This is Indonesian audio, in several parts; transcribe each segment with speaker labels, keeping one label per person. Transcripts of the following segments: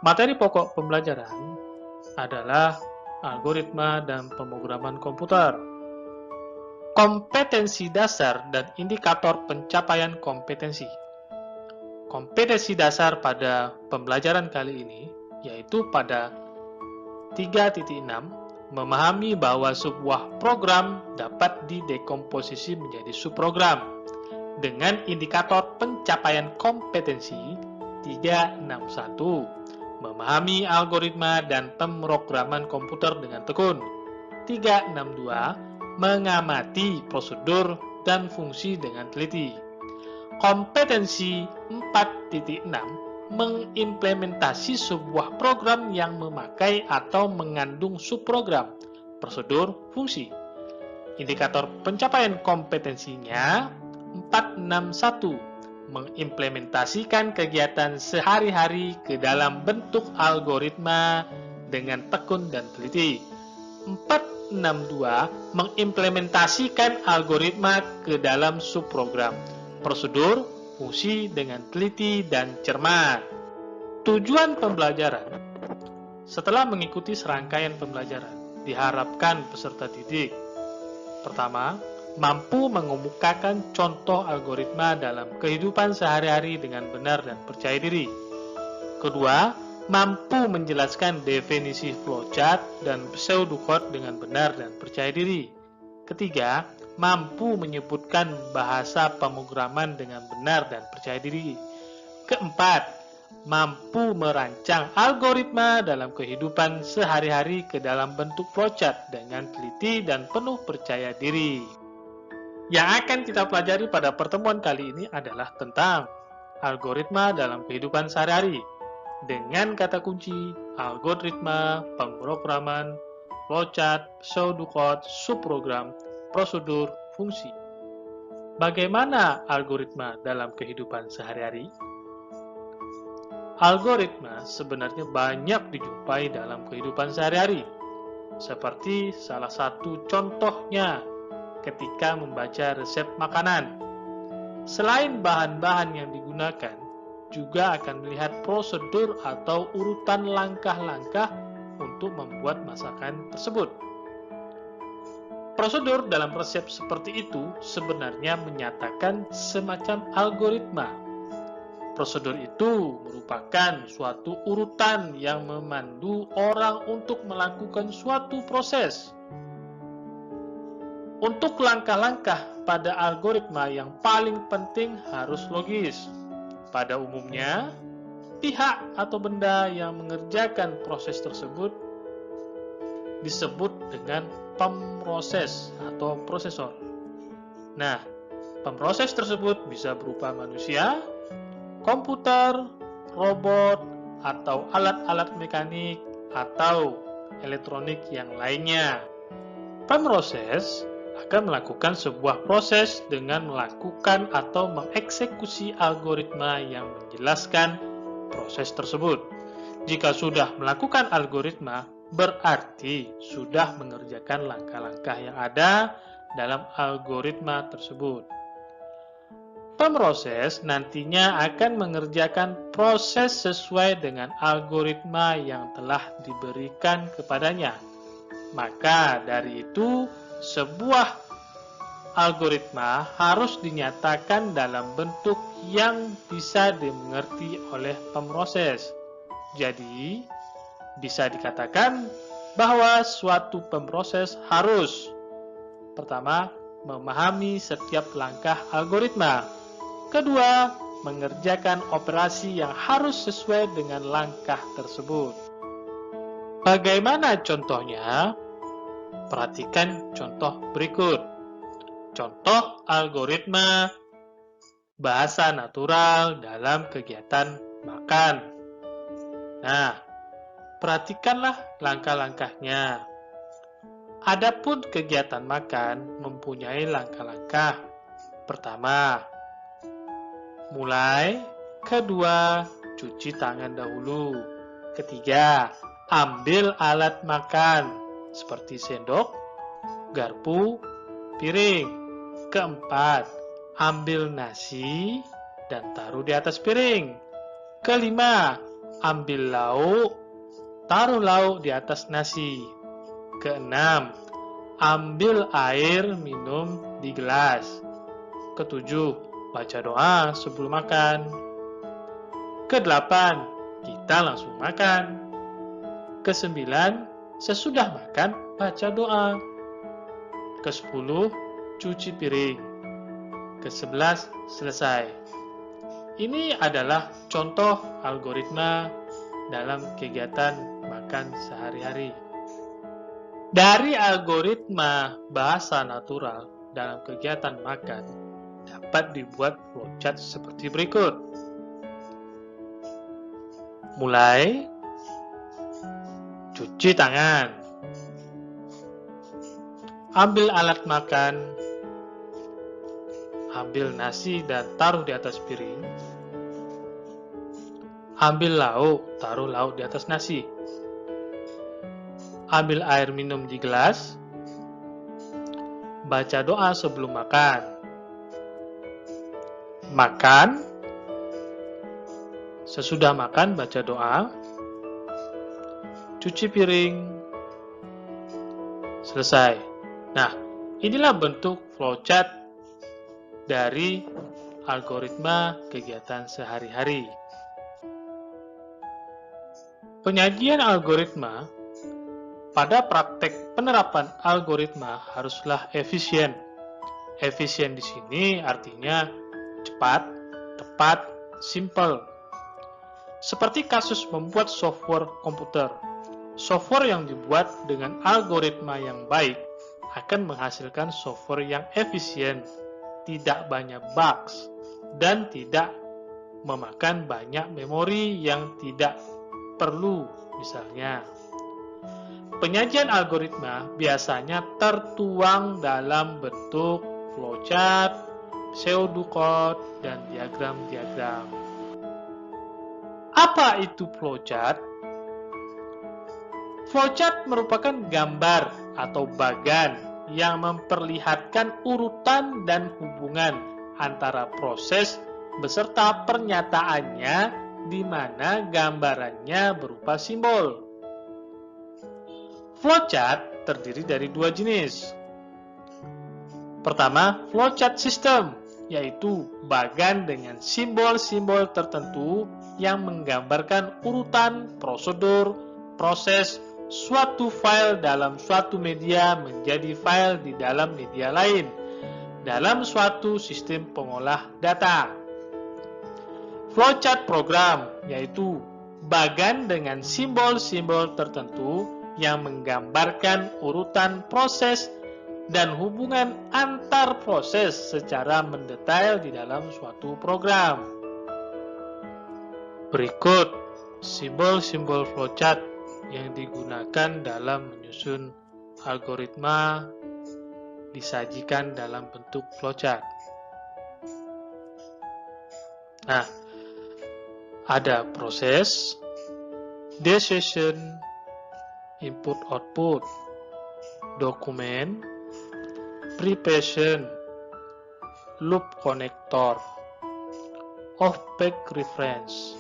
Speaker 1: Materi pokok pembelajaran adalah algoritma dan pemrograman komputer. Kompetensi dasar dan indikator pencapaian kompetensi. Kompetensi dasar pada pembelajaran kali ini yaitu pada 3.6 memahami bahwa sebuah program dapat didekomposisi menjadi subprogram dengan indikator pencapaian kompetensi 361 memahami algoritma dan pemrograman komputer dengan tekun 362 mengamati prosedur dan fungsi dengan teliti. Kompetensi 4.6 mengimplementasi sebuah program yang memakai atau mengandung subprogram, prosedur, fungsi. Indikator pencapaian kompetensinya 461 mengimplementasikan kegiatan sehari-hari ke dalam bentuk algoritma dengan tekun dan teliti. 462 mengimplementasikan algoritma ke dalam subprogram, prosedur, fungsi dengan teliti dan cermat. Tujuan pembelajaran. Setelah mengikuti serangkaian pembelajaran, diharapkan peserta didik pertama, mampu mengemukakan contoh algoritma dalam kehidupan sehari-hari dengan benar dan percaya diri. Kedua, mampu menjelaskan definisi flowchart dan pseudocode dengan benar dan percaya diri. Ketiga, mampu menyebutkan bahasa pemrograman dengan benar dan percaya diri. Keempat, mampu merancang algoritma dalam kehidupan sehari-hari ke dalam bentuk flowchart dengan teliti dan penuh percaya diri. Yang akan kita pelajari pada pertemuan kali ini adalah tentang algoritma dalam kehidupan sehari-hari dengan kata kunci algoritma, pemrograman, flowchart, pseudocode, subprogram, prosedur, fungsi. Bagaimana algoritma dalam kehidupan sehari-hari? Algoritma sebenarnya banyak dijumpai dalam kehidupan sehari-hari, seperti salah satu contohnya ketika membaca resep makanan. Selain bahan-bahan yang digunakan, juga akan melihat prosedur atau urutan langkah-langkah untuk membuat masakan tersebut. Prosedur dalam resep seperti itu sebenarnya menyatakan semacam algoritma. Prosedur itu merupakan suatu urutan yang memandu orang untuk melakukan suatu proses. Untuk langkah-langkah pada algoritma yang paling penting harus logis. Pada umumnya, pihak atau benda yang mengerjakan proses tersebut disebut dengan pemroses atau prosesor. Nah, pemroses tersebut bisa berupa manusia, komputer, robot, atau alat-alat mekanik atau elektronik yang lainnya. Pemroses akan melakukan sebuah proses dengan melakukan atau mengeksekusi algoritma yang menjelaskan proses tersebut. Jika sudah melakukan algoritma, berarti sudah mengerjakan langkah-langkah yang ada dalam algoritma tersebut. Pemroses nantinya akan mengerjakan proses sesuai dengan algoritma yang telah diberikan kepadanya. Maka dari itu, sebuah algoritma harus dinyatakan dalam bentuk yang bisa dimengerti oleh pemroses. Jadi, bisa dikatakan bahwa suatu pemroses harus pertama, memahami setiap langkah algoritma. Kedua, mengerjakan operasi yang harus sesuai dengan langkah tersebut. Bagaimana contohnya? Perhatikan contoh berikut. Contoh algoritma bahasa natural dalam kegiatan makan. Nah, perhatikanlah langkah-langkahnya. Adapun kegiatan makan mempunyai langkah-langkah. Pertama, mulai. Kedua, cuci tangan dahulu. Ketiga, ambil alat makan seperti sendok, garpu, piring. Keempat, ambil nasi dan taruh di atas piring. Kelima, ambil lauk, taruh lauk di atas nasi. Keenam, ambil air minum di gelas. Ketujuh, baca doa sebelum makan. Kedelapan, kita langsung makan. Kesembilan, sesudah makan baca doa. Kesepuluh, cuci piring. Kesebelas, selesai. Ini adalah contoh algoritma dalam kegiatan makan sehari-hari. Dari algoritma bahasa natural dalam kegiatan makan dapat dibuat flowchart seperti berikut. Mulai, cuci tangan, ambil alat makan, ambil nasi dan taruh di atas piring. Ambil lauk, taruh lauk di atas nasi. Ambil air minum di gelas. Baca doa sebelum makan. Makan. Sesudah makan baca doa. Cuci piring. Selesai. Nah, inilah bentuk flowchart dari algoritma kegiatan sehari-hari. Penyajian algoritma pada praktek penerapan algoritma haruslah efisien. Efisien di sini artinya cepat, tepat, simple. Seperti kasus membuat software komputer. Software yang dibuat dengan algoritma yang baik akan menghasilkan software yang efisien, tidak banyak bugs, dan tidak memakan banyak memori yang tidak perlu. Misalnya, penyajian algoritma biasanya tertuang dalam bentuk flowchart, pseudocode, dan diagram-diagram. Apa itu flowchart? Flowchart merupakan gambar atau bagan yang memperlihatkan urutan dan hubungan antara proses beserta pernyataannya, di mana gambarannya berupa simbol. Flowchart terdiri dari dua jenis. Pertama, flowchart system, yaitu bagan dengan simbol-simbol tertentu yang menggambarkan urutan, prosedur, proses suatu file dalam suatu media menjadi file di dalam media lain dalam suatu sistem pengolah data. Flowchart program, yaitu bagan dengan simbol-simbol tertentu yang menggambarkan urutan proses dan hubungan antar proses secara mendetail di dalam suatu program. Berikut simbol-simbol flowchart yang digunakan dalam menyusun algoritma disajikan dalam bentuk flowchart. Nah, ada proses, decision, input-output, dokumen, preparation, loop connector, object reference,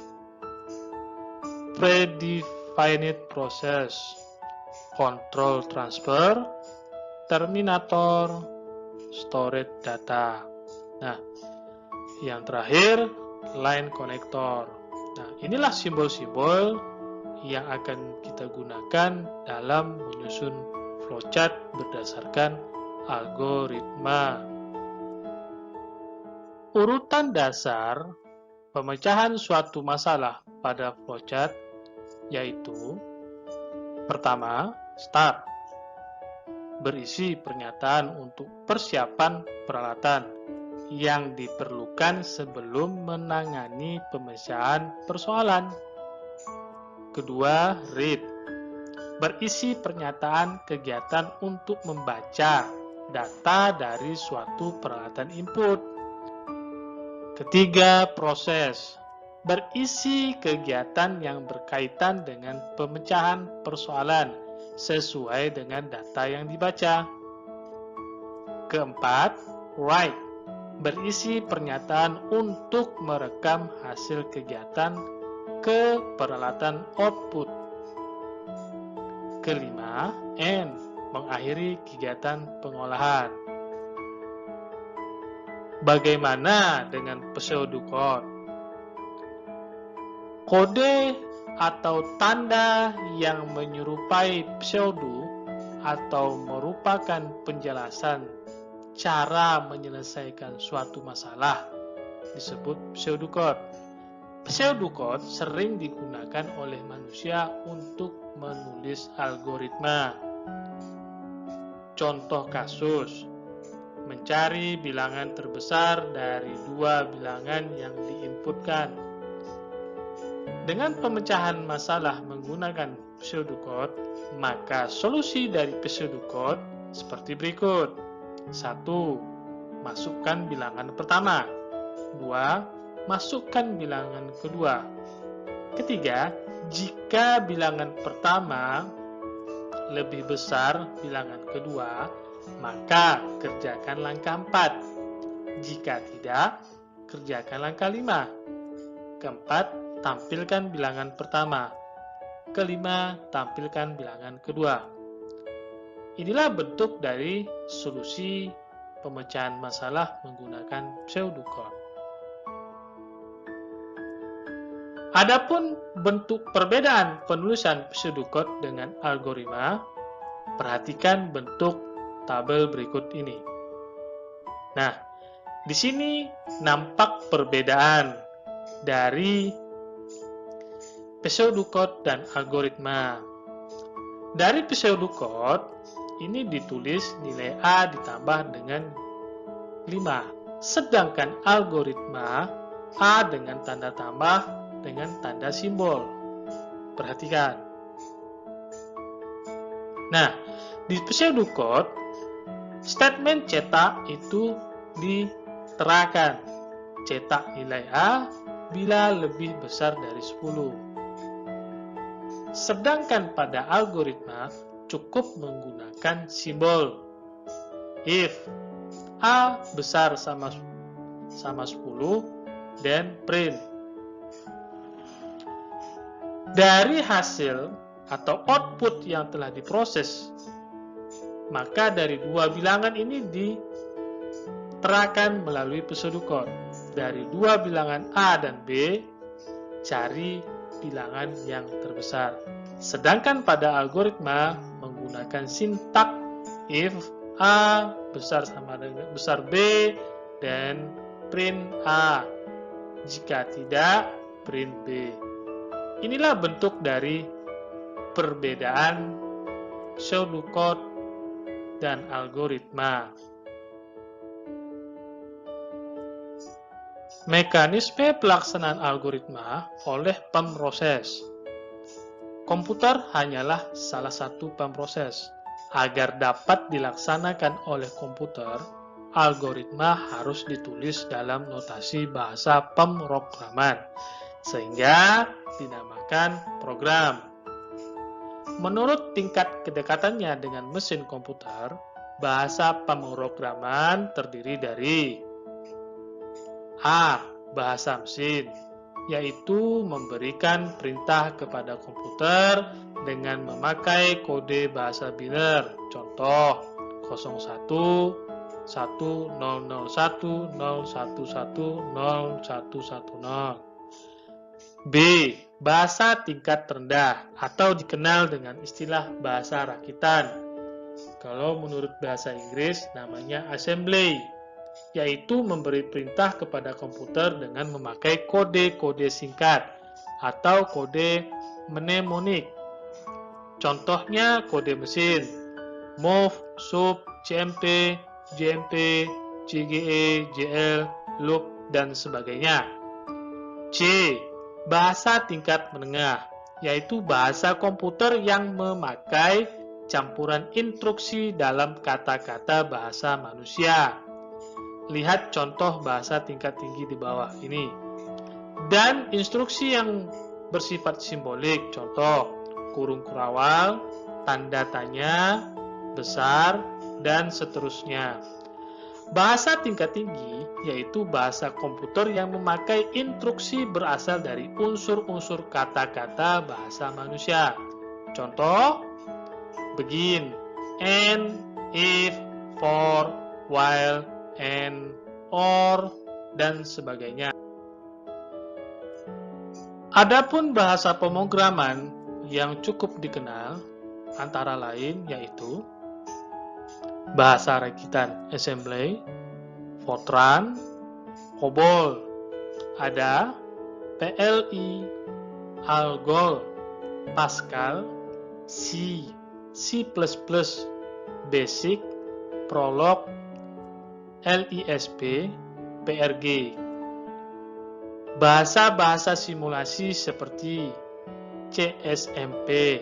Speaker 1: predefined process, control transfer, terminator, storage data. Nah, yang terakhir, line connector. Nah, inilah simbol-simbol yang akan kita gunakan dalam menyusun flowchart berdasarkan algoritma. Urutan dasar pemecahan suatu masalah pada flowchart yaitu: pertama, start, berisi pernyataan untuk persiapan peralatan yang diperlukan sebelum menangani pemecahan persoalan. Kedua, read, berisi pernyataan kegiatan untuk membaca data dari suatu peralatan input. Ketiga, proses, berisi kegiatan yang berkaitan dengan pemecahan persoalan sesuai dengan data yang dibaca. Keempat, write, berisi pernyataan untuk merekam hasil kegiatan ke peralatan output. Kelima, N. Mengakhiri kegiatan pengolahan. Bagaimana dengan pseudocode? Kode atau tanda yang menyerupai pseudo atau merupakan penjelasan cara menyelesaikan suatu masalah disebut pseudocode. Pseudocode sering digunakan oleh manusia untuk menulis algoritma. Contoh kasus: mencari bilangan terbesar dari dua bilangan yang diinputkan. Dengan pemecahan masalah menggunakan pseudocode, maka solusi dari pseudocode seperti berikut. 1. Masukkan bilangan pertama. 2. Masukkan bilangan kedua. Ketiga, jika bilangan pertama lebih besar bilangan kedua, maka kerjakan langkah 4. Jika tidak, kerjakan langkah 5. Keempat, tampilkan bilangan pertama. Kelima, tampilkan bilangan kedua. Inilah bentuk dari solusi pemecahan masalah menggunakan pseudocode. Adapun bentuk perbedaan penulisan pseudocode dengan algoritma, perhatikan bentuk tabel berikut ini. Nah, di sini nampak perbedaan dari pseudocode dan algoritma. Dari pseudocode, ini ditulis nilai A ditambah dengan 5. Sedangkan algoritma, A dengan tanda tambah dengan tanda simbol. Perhatikan. Nah, di pseudocode, statement cetak itu diterakan. Cetak nilai A bila lebih besar dari 10. Sedangkan pada algoritma cukup menggunakan simbol. If A besar sama 10 dan print. Dari hasil atau output yang telah diproses, maka dari dua bilangan ini diterakan melalui pseudocode. Dari dua bilangan A dan B, cari bilangan yang terbesar. Sedangkan pada algoritma menggunakan sintak if A besar sama dengan besar B dan print A. Jika tidak, print B. Inilah bentuk dari perbedaan pseudocode dan algoritma. Mekanisme pelaksanaan algoritma oleh pemroses. Komputer hanyalah salah satu pemroses. Agar dapat dilaksanakan oleh komputer, algoritma harus ditulis dalam notasi bahasa pemrograman, sehingga dinamakan program. Menurut tingkat kedekatannya dengan mesin komputer, bahasa pemrograman terdiri dari A. Bahasa mesin, yaitu memberikan perintah kepada komputer dengan memakai kode bahasa biner. Contoh 01 1001 011 0110. B. Bahasa tingkat rendah atau dikenal dengan istilah bahasa rakitan. Kalau menurut bahasa Inggris namanya assembly, yaitu memberi perintah kepada komputer dengan memakai kode-kode singkat atau kode mnemonik. Contohnya kode mesin, move, sub, cmp, jmp, cge, jl, loop, dan sebagainya. C. Bahasa tingkat menengah, yaitu bahasa komputer yang memakai campuran instruksi dalam kata-kata bahasa manusia. Lihat contoh bahasa tingkat tinggi di bawah ini. Dan instruksi yang bersifat simbolik, contoh kurung kurawal, tanda tanya, besar, dan seterusnya. Bahasa tingkat tinggi yaitu bahasa komputer yang memakai instruksi berasal dari unsur-unsur kata-kata bahasa manusia. Contoh, begin, and, if, for, while, and, or, dan sebagainya. Adapun bahasa pemrograman yang cukup dikenal antara lain yaitu bahasa rakitan assembly, Fortran, COBOL, ada PLI, ALGOL, Pascal, C, C++, Basic, Prolog, LISP, PRG. Bahasa-bahasa simulasi seperti CSMP,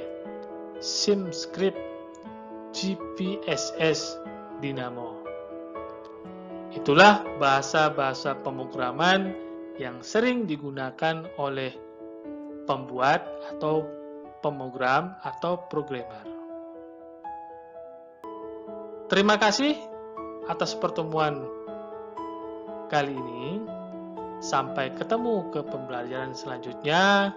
Speaker 1: SimScript, GPSS, Dynamo. Itulah bahasa-bahasa pemrograman yang sering digunakan oleh pembuat atau pemrogram atau programmer. Terima kasih atas pertemuan kali ini. Sampai ketemu ke pembelajaran selanjutnya.